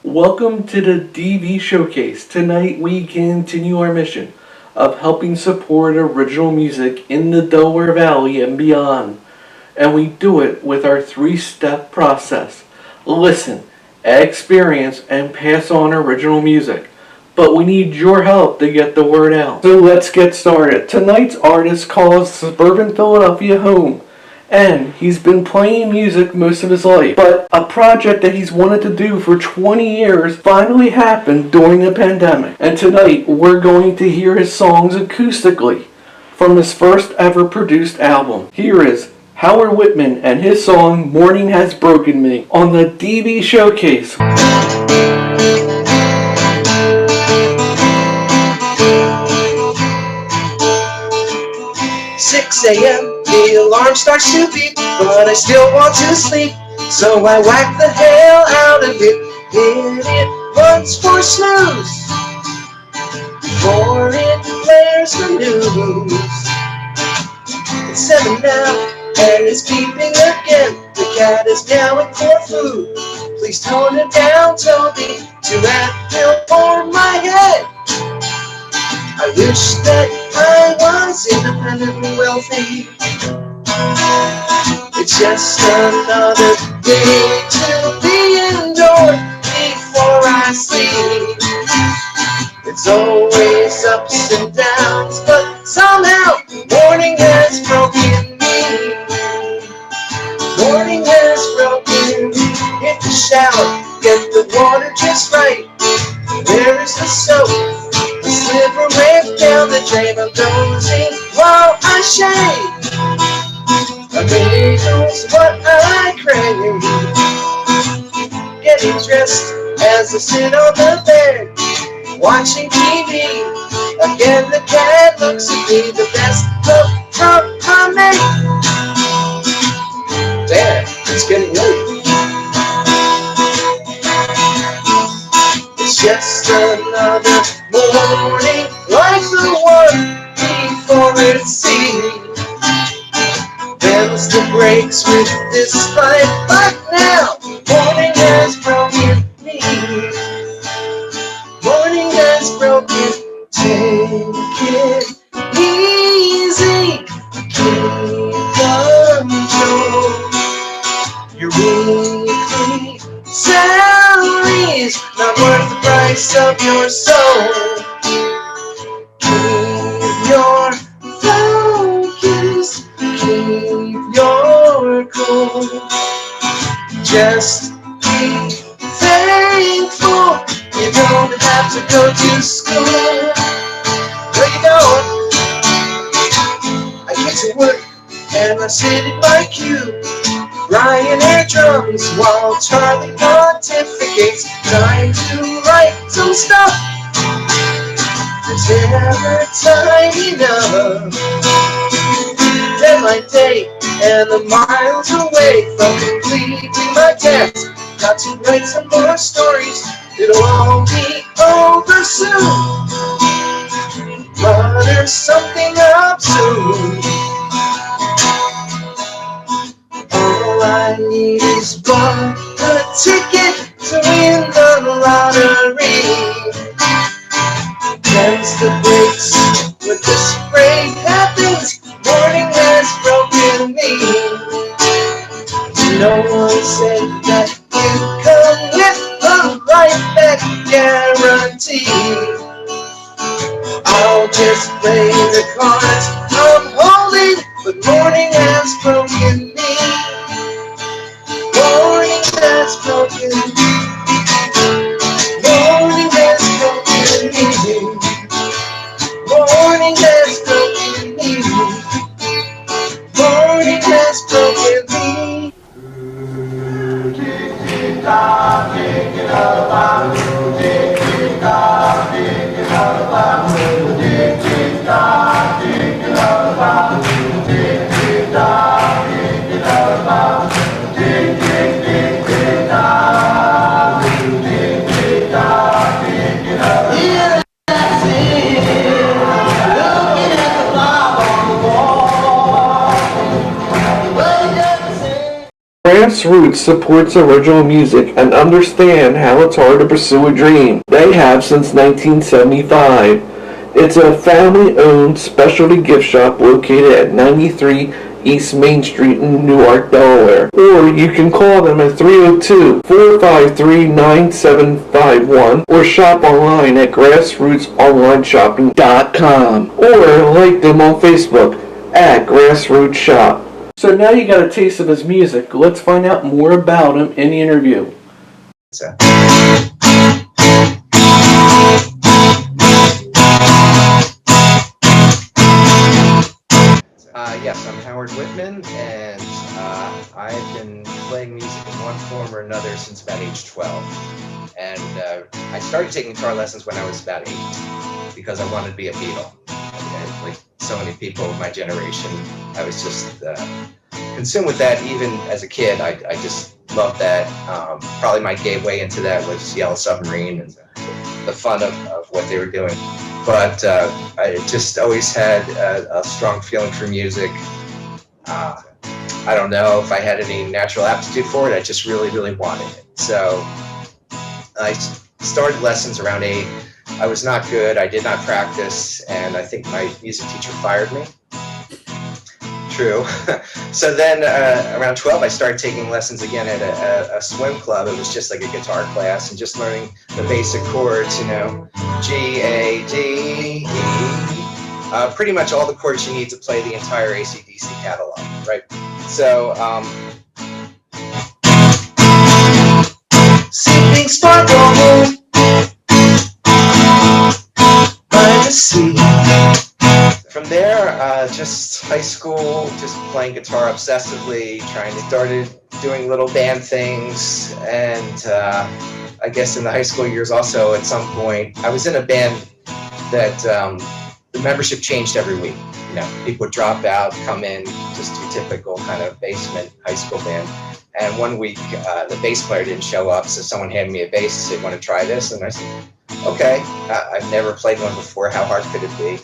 Welcome to the DV Showcase. Tonight we continue our mission of helping support original music in the Delaware Valley and beyond. And we do it with our three-step process. Listen, experience, and pass on original music. But we need your help to get the word out. So let's get started. Tonight's artist calls suburban Philadelphia home. And he's been playing music most of his life. But a project that he's wanted to do for 20 years finally happened during the pandemic. And tonight we're going to hear his songs acoustically from his first ever produced album. Here is Howard Whitman and his song Morning Has Broken Me on the DV Showcase. 6 a.m. The alarm starts to beep, but I still want to sleep. So I whack the hell out of it, hit it once for snooze, before it flares the news. It's 7 now, and it's beeping again. The cat is meowing for food. Please tone it down, Toby, to add pill for my head. I wish that I was independently wealthy. It's just another day to be indoors before I sleep. It's always ups and downs, but somehow morning has broken me. Morning has broken me. Hit the shower, get the water just right. Where is the soap? The slipper went down the drain. I'm dozing while I shave. A baby knows what I crave. Getting dressed as I sit on the bed, watching TV. Again the cat looks at me, the best look from my mate. Damn, it's getting late. It's just another morning like the one before it seems. Bends the brakes with this life, but now morning has broken me. Morning has broken. Take it easy, keep control. Your weekly salary's not worth the price of your soul. Keep your focus, keep your cool. Just be thankful you don't have to go to school. Where you going? I get to work and I sit in my cube. Ryan air drums while Charlie pontificates. Time to write some stuff. There's never time enough. Deadline day and I'm miles away from completing my task. Got to write some more stories. It'll all be over soon. Mutter something up soon. All I need is one ticket to win the lottery. Bends the brakes when this rain happens. Morning has broken me. No one said that you come with a right back guarantee. I'll just play the cards I'm holding, but morning has broken me. Morning has broken me. Morning has broken me. Morning has broken me. Morning has broken me. Grassroots Roots supports original music and understand how it's hard to pursue a dream. They have since 1975. It's a family-owned specialty gift shop located at 93 East Main Street in Newark, Delaware. Or you can call them at 302-453-9751 or shop online at grassrootsonlineshopping.com or like them on Facebook at Grassroots Shop. So now you got a taste of his music. Let's find out more about him in the interview. Yes, I'm Howard Whitman, and I've been playing music in one form or another since about age 12. And I started taking guitar lessons when I was about 8 because I wanted to be a Beatle. And like so many people of my generation, I was just consumed with that. Even as a kid, I just loved that. Probably my gateway into that was Yellow Submarine and the fun of what they were doing. But I just always had a strong feeling for music. I don't know if I had any natural aptitude for it. I just really, really wanted it. So I started lessons around 8. I was not good. I did not practice, and I think my music teacher fired me. True. So then around 12, I started taking lessons again at a swim club. It was just like a guitar class and just learning the basic chords, you know, G, A, D, E. Pretty much all the chords you need to play the entire AC/DC catalog, right? So, Sipping sparkle by the sea. from there, just high school, just playing guitar obsessively, started doing little band things, and I guess in the high school years also at some point, I was in a band that the membership changed every week. You know, people would drop out, come in, just your typical kind of basement high school band. And one week, the bass player didn't show up, so someone handed me a bass and said, "Want to try this?" And I said, "Okay." I've never played one before. How hard could it be?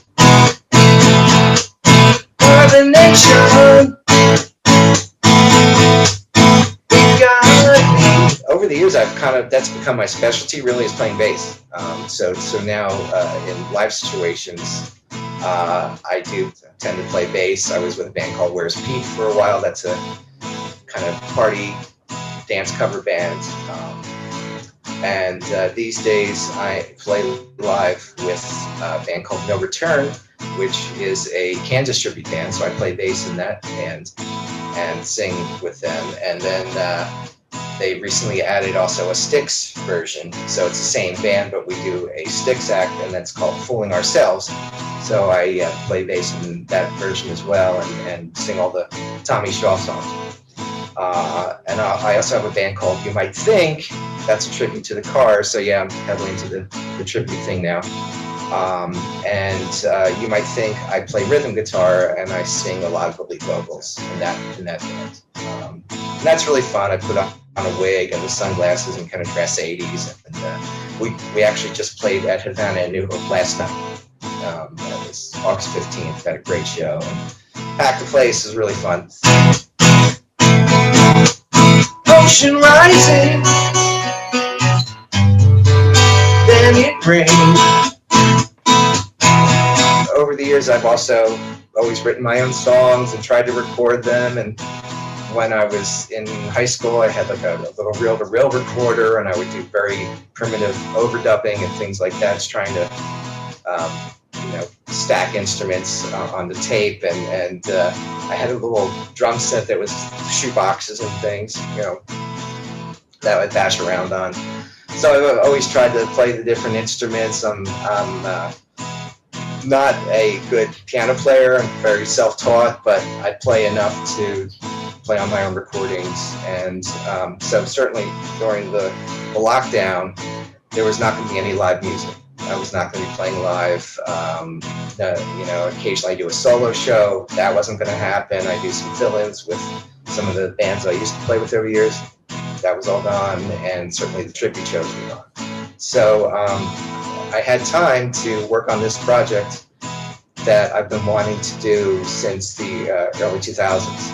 Mother Nature, over the years, that's become my specialty. Really, is playing bass. So now in live situations, I do tend to play bass. I was with a band called Where's Pete for a while. That's a kind of party dance cover band. And these days, I play live with a band called No Return, which is a Kansas tribute band. So I play bass in that band and sing with them. And then they recently added also a Styx version. So it's the same band, but we do a Styx act, and that's called Fooling Ourselves. So I play bass in that version as well and sing all the Tommy Shaw songs. And I also have a band called You Might Think. That's a tribute to the Cars. So yeah, I'm heavily into the tribute thing now. You might think I play rhythm guitar and I sing a lot of the lead vocals in that band. And that's really fun. I put on a wig and the sunglasses and kind of dress 80s. And we actually just played at Havana in New Hope last night. It was August 15th. Had a great show. And packed the place. It was really fun. ocean rising, then it rained. Over the years, I've also always written my own songs and tried to record them. And when I was in high school, I had like a little reel-to-reel recorder, and I would do very primitive overdubbing and things like that, just trying to, stack instruments on the tape. And I had a little drum set that was shoe boxes and things, that I would bash around on. So I've always tried to play the different instruments. I'm not a good piano player. I'm very self-taught, but I play enough to play on my own recordings. And so certainly during the lockdown, there was not going to be any live music. I was not going to be playing live. Occasionally I do a solo show. That wasn't going to happen. I do some fill-ins with some of the bands I used to play with over the years. That was all gone, and certainly the tribute shows were gone. So I had time to work on this project that I've been wanting to do since the early 2000s.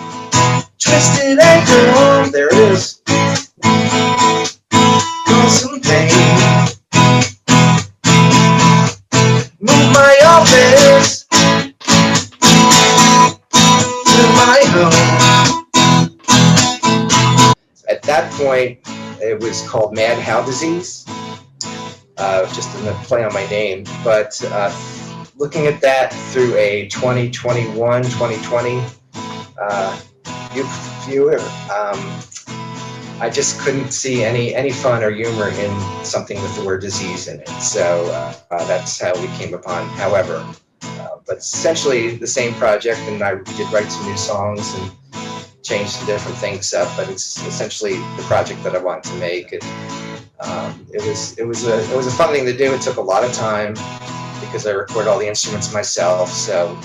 Twisted ankle, There it is. office to my home. At that point, it was called Mad How Disease, just in the play on my name. But looking at that through a 2021, 2020 viewer, I just couldn't see any fun or humor in something with the word disease in it. So that's how we came upon However. But essentially the same project, and I did write some new songs and change some different things up, but it's essentially the project that I wanted to make. It was a fun thing to do. It took a lot of time because I record all the instruments myself. So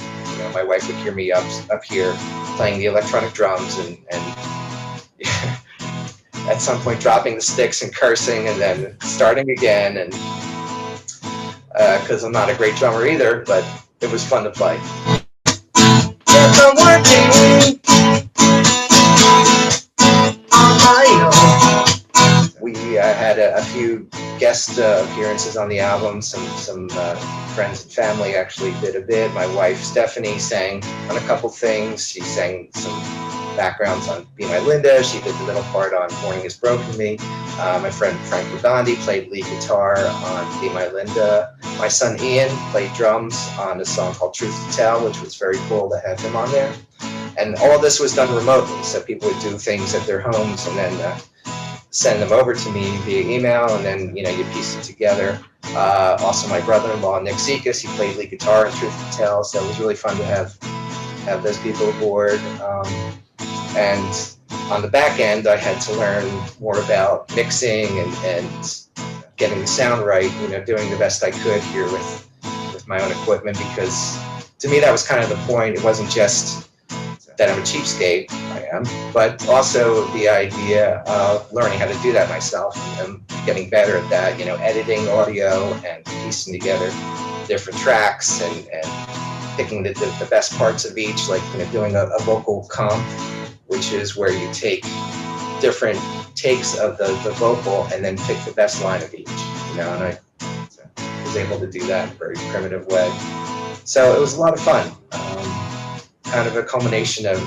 my wife would hear me up here playing the electronic drums and at some point dropping the sticks and cursing and then starting again, and because I'm not a great drummer either, but it was fun to play. If I'm working on my own. We had a few guest appearances on the album. Some friends and family actually did a bit. My wife Stephanie sang on a couple things. She sang some backgrounds on Be My Linda. She did the middle part on Morning Has Broken Me. My friend Frank Lagondi played lead guitar on Be My Linda. My son Ian played drums on a song called Truth to Tell, which was very cool to have him on there. And all this was done remotely, so people would do things at their homes and then send them over to me via email, and then you piece it together. Also, my brother-in-law Nick Zekas, he played lead guitar in Truth to Tell, so it was really fun to have those people aboard. And on the back end, I had to learn more about mixing and getting the sound right. Doing the best I could here with my own equipment, because to me that was kind of the point. It wasn't just that I'm a cheapskate, I am, but also the idea of learning how to do that myself and getting better at that, editing audio and piecing together different tracks and picking the best parts of each, like doing a vocal comp, which is where you take different takes of the vocal and then pick the best line of each, and I was able to do that in a very primitive way. So it was a lot of fun. Kind of a culmination of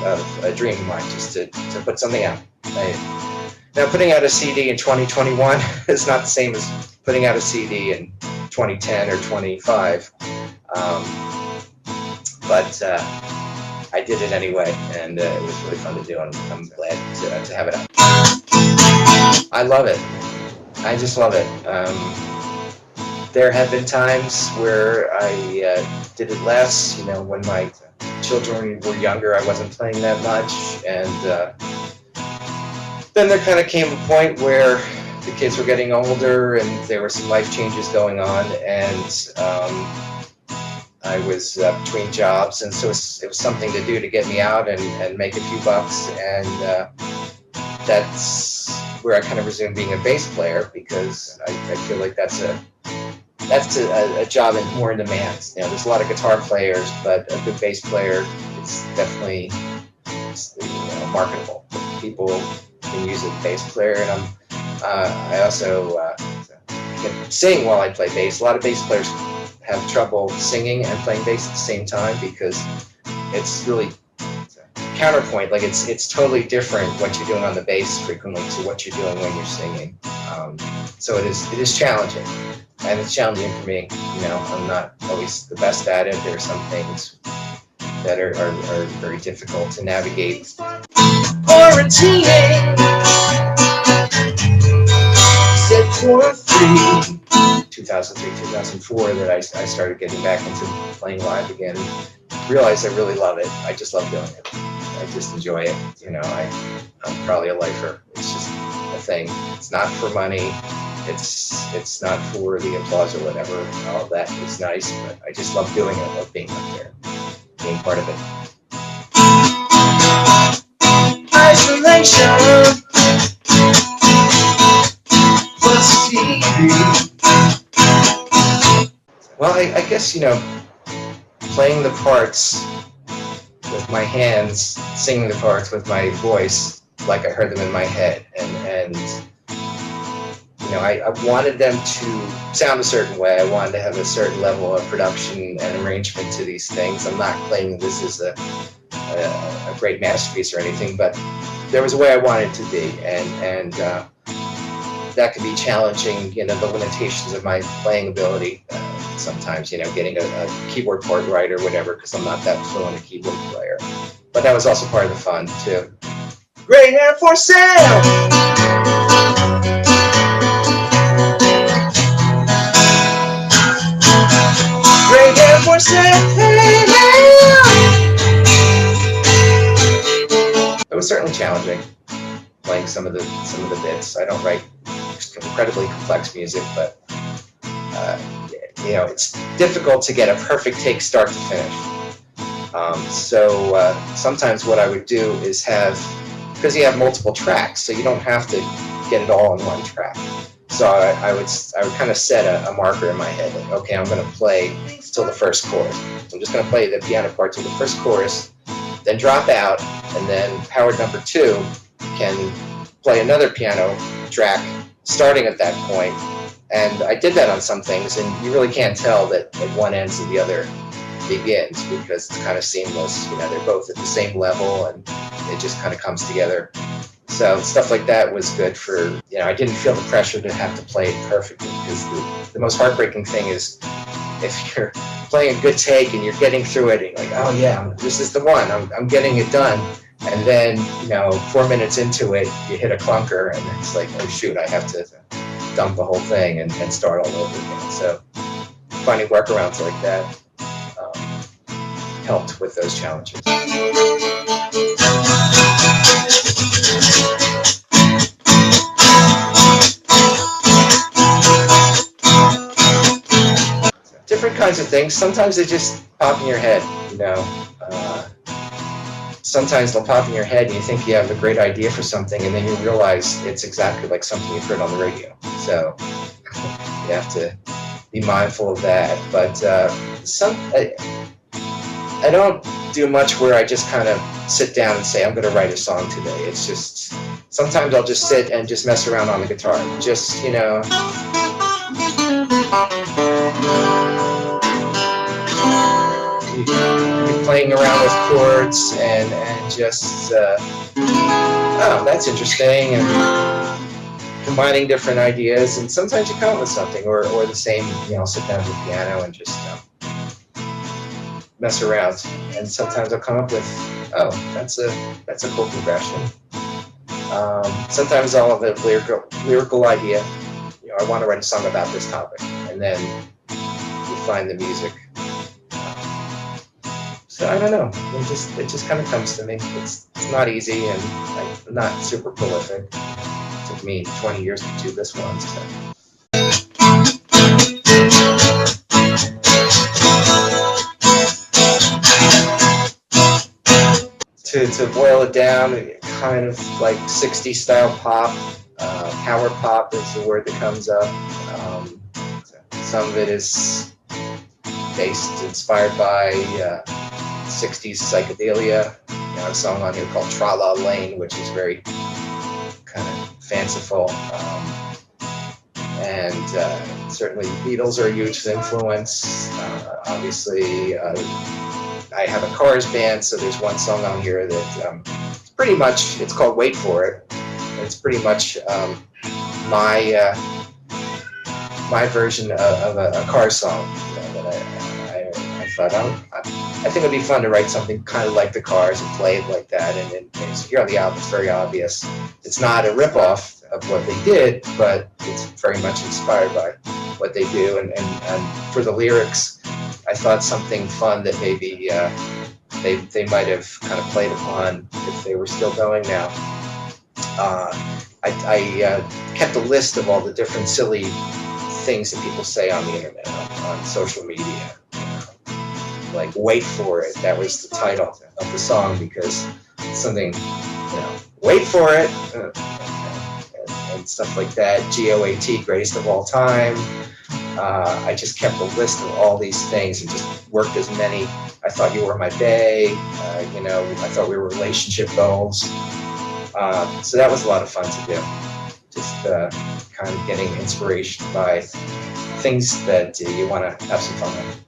a dream of mine, just to put something out. Now, putting out a CD in 2021 is not the same as putting out a CD in 2010 or 25, but I did it anyway, and it was really fun to do, and I'm glad to have it out. I love it. I just love it. There have been times where I did it less, when my children were younger, I wasn't playing that much, and then there kind of came a point where the kids were getting older and there were some life changes going on, and I was between jobs, and so it was something to do to get me out and make a few bucks, and that's where I kind of resumed being a bass player, because I feel like that's a job more in demand. There's a lot of guitar players, but a good bass player is definitely marketable. People can use a bass player, and I also can sing while I play bass. A lot of bass players have trouble singing and playing bass at the same time, because it's really counterpoint. Like it's totally different what you're doing on the bass frequently to what you're doing when you're singing. So it is challenging. And it's challenging for me. I'm not always the best at it. There are some things that are very difficult to navigate. Quarantining, set for free. 2003, 2004 that I started getting back into playing live again. Realized I really love it. I just love doing it. I just enjoy it. I'm probably a lifer. It's just a thing. It's not for money. It's not for the applause or whatever. All that is nice, but I just love doing it. I love being up there, being part of it. Isolation plus TV. Well, I guess, playing the parts with my hands, singing the parts with my voice, like I heard them in my head, and I wanted them to sound a certain way. I wanted to have a certain level of production and arrangement to these things. I'm not claiming this is a great masterpiece or anything, but there was a way I wanted it to be, and that can be challenging, the limitations of my playing ability. Sometimes, getting a keyboard part right or whatever, because I'm not that fluent a keyboard player. But that was also part of the fun, too. Gray hair for sale! Gray hair for sale! It was certainly challenging playing some of the bits. I don't write incredibly complex music, but it's difficult to get a perfect take start to finish. So sometimes what I would do is because you have multiple tracks, so you don't have to get it all on one track. So I would kind of set a marker in my head, like, okay, I'm going to play till the first chorus. So I'm just going to play the piano part till the first chorus, then drop out, and then Howard number 2 can play another piano track starting at that point. And I did that on some things, and you really can't tell that one ends and the other begins, because it's kind of seamless. They're both at the same level, and it just kind of comes together. So stuff like that was good for, I didn't feel the pressure to have to play it perfectly, because the most heartbreaking thing is if you're playing a good take and you're getting through it, and you're like, oh yeah, this is the one, I'm getting it done. And then, 4 minutes into it, you hit a clunker, and it's like, oh shoot, I have to dump the whole thing and start all over again. So finding workarounds like that helped with those challenges. Different kinds of things. Sometimes they just pop in your head, Sometimes they'll pop in your head and you think you have a great idea for something, and then you realize it's exactly like something you've heard on the radio. So you have to be mindful of that. But I don't do much where I just kind of sit down and say, I'm going to write a song today. It's just, sometimes I'll just sit and just mess around on the guitar. Just, playing around with chords and just, oh, that's interesting, and combining different ideas, and sometimes you come up with something, or the same, I'll sit down at the piano and just mess around, and sometimes I'll come up with, oh, that's a cool progression. Sometimes I'll have a lyrical idea, I want to write a song about this topic, and then you find the music. So I don't know. It just kind of comes to me. It's not easy, and I'm not super prolific. It took me 20 years to do this one. So. To boil it down, kind of like 60s style pop. Power pop is the word that comes up. Some of it is inspired by 60s psychedelia. I have a song on here called Tra La Lane, which is very kind of fanciful. And certainly Beatles are a huge influence. Obviously, I have a Cars band, so there's one song on here that pretty much, it's called Wait For It. And it's pretty much my version of a Cars song. I thought, I think it'd be fun to write something kind of like the Cars and play it like that. And so here on the album, it's very obvious. It's not a ripoff of what they did, but it's very much inspired by what they do. And for the lyrics, I thought something fun that maybe they might have kind of played upon if they were still going now. I kept a list of all the different silly things that people say on the internet, on social media. Like, Wait For It, that was the title of the song, because something, wait for it, and stuff like that. GOAT, greatest of all time. I just kept a list of all these things and just worked as many. I thought you were my bae, I thought we were relationship goals. So that was a lot of fun to do. just kind of getting inspiration by things that you want to have some fun with.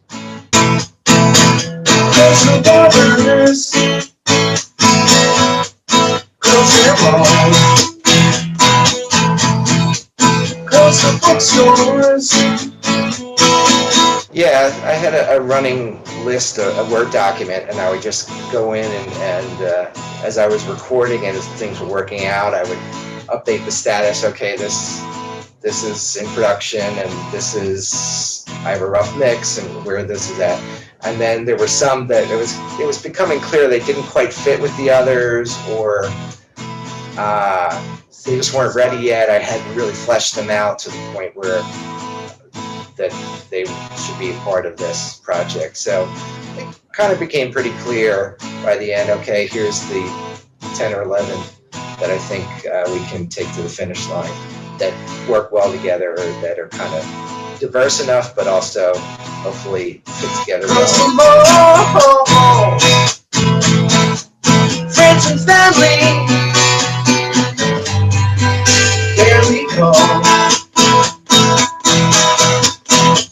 Close the borders, close them all, close the bookstores. Yeah, I had a running list, a Word document, and I would just go in and as I was recording and as things were working out, I would update the status. Okay, this is in production, and this is, I have a rough mix, and where this is at. And then there were some that it was becoming clear they didn't quite fit with the others, or they just weren't ready yet. I hadn't really fleshed them out to the point where that they should be part of this project. So it kind of became pretty clear by the end, okay, here's the 10 or 11 that I think we can take to the finish line that work well together, or that are kind of diverse enough, but also hopefully fit together well. Friends and family, there we go.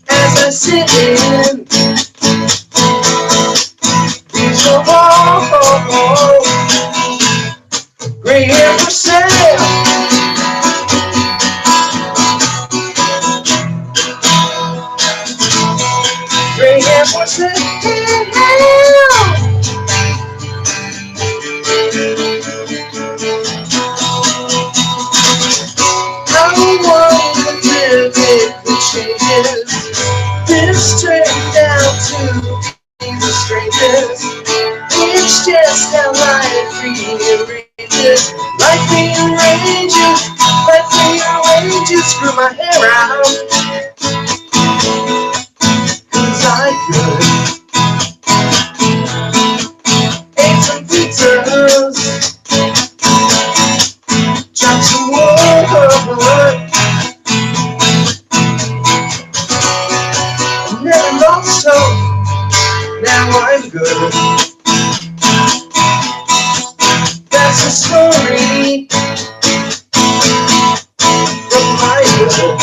As I sit in these walls, gray hair for sale. Gray hair for sale. How one can live it changes. This turned out to be the strangest. It's just how life rearranges. Life rearranges. Life rearranges. Screw my hair out. 'Cause I could ate some pizzas, chopped some wood, never lost hope. Now I'm good. That's the story from my book.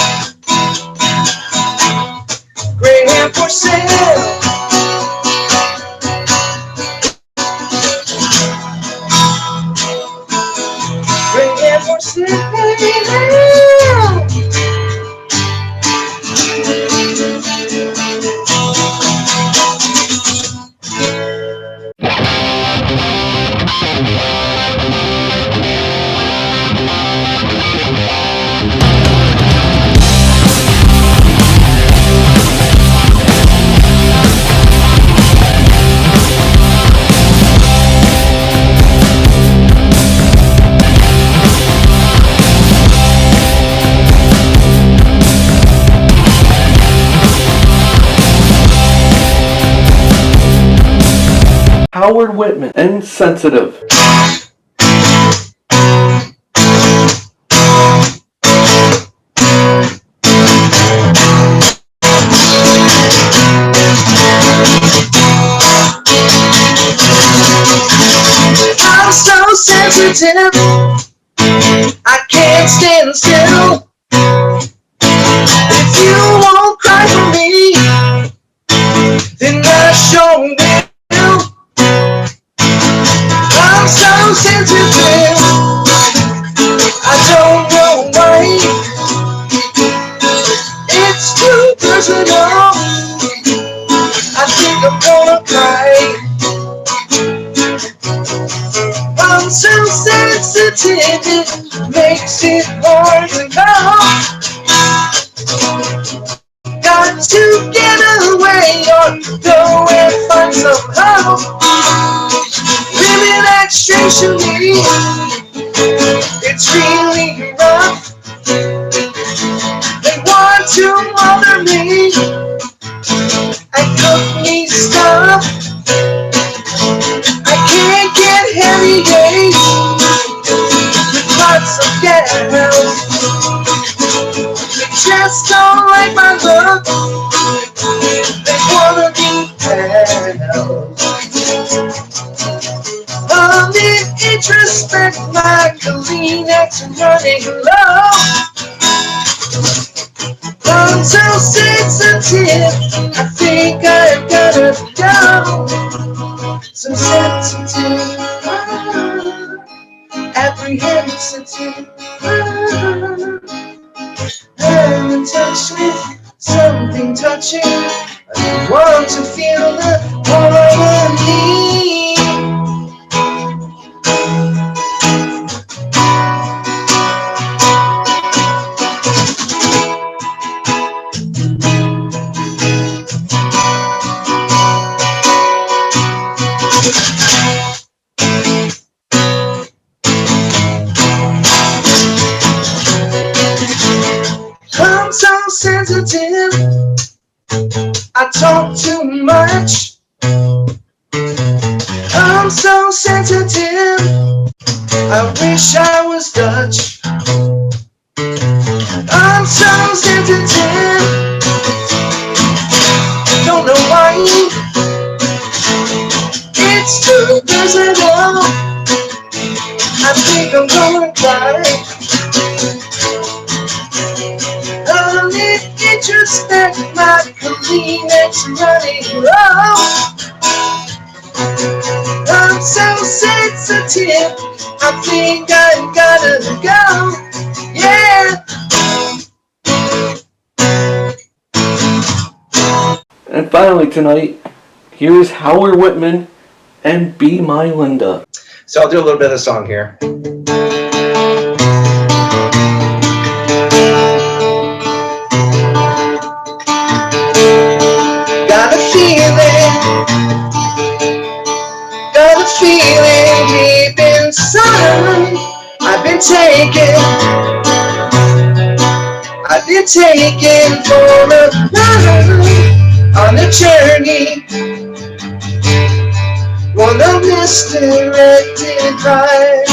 Gray hair for sale. Gray hair for sale. Howard Whitman, and Sensitive. I'm so sensitive, I can't stand still. If you won't cry for me, then I sure will. I'm so sensitive, I don't know why. It's too personal, I think I'm gonna cry. I'm so sensitive, it makes it hard to come. Got to get away or go and find some help. Living extremely, it's really rough. They want to mother me and cook me stuff. I can't get heavy days with lots of gas. They just don't like my look. They wanna be pals. I'm in introspect like a Kleenex I'm running low. I'm so sensitive, I think I've gotta go. So sensitive, apprehensive. I'm in touch with something touching. I want to feel the harmony. I'm so sensitive, I talk too much. I'm so sensitive, I wish I was Dutch. I'm so sensitive, don't know why. It's too personal, I think I'm gonna die. I'm introspect, my Kleenex running low. I'm so sensitive, I think I gotta go. Yeah. And finally tonight, here is Howard Whitman and Be My Linda. So I'll do a little bit of the song here. Got a feeling deep inside. I've been taken for a ride on a journey, one of misdirected pride.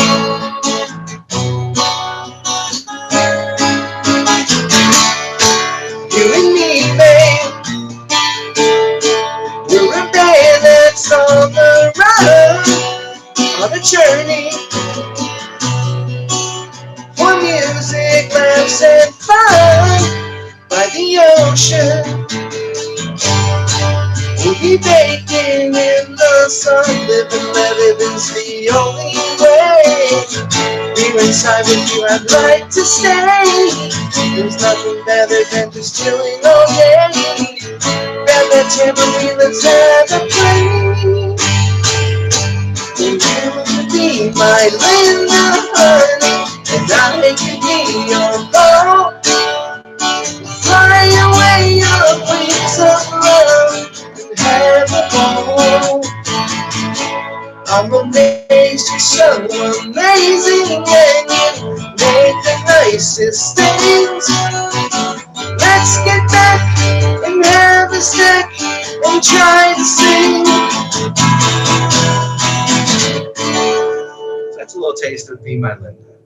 You and me, babe, we're a band that's on the run, on a journey for music, laughs, and fun. By the ocean, we'll be baking in the sun, living where living's the only way. We're inside with you, I'd like to stay. There's nothing better than just chilling all day. Grab that tambourine, let's have a play. And you can be my Linda, honey, and I can be your boat. Fly away your wings of love and have a ball. I'm amazed you're so amazing, and you make the nicest things. Let's get back and have a snack and try to sing. That's a little taste of Be My Linda.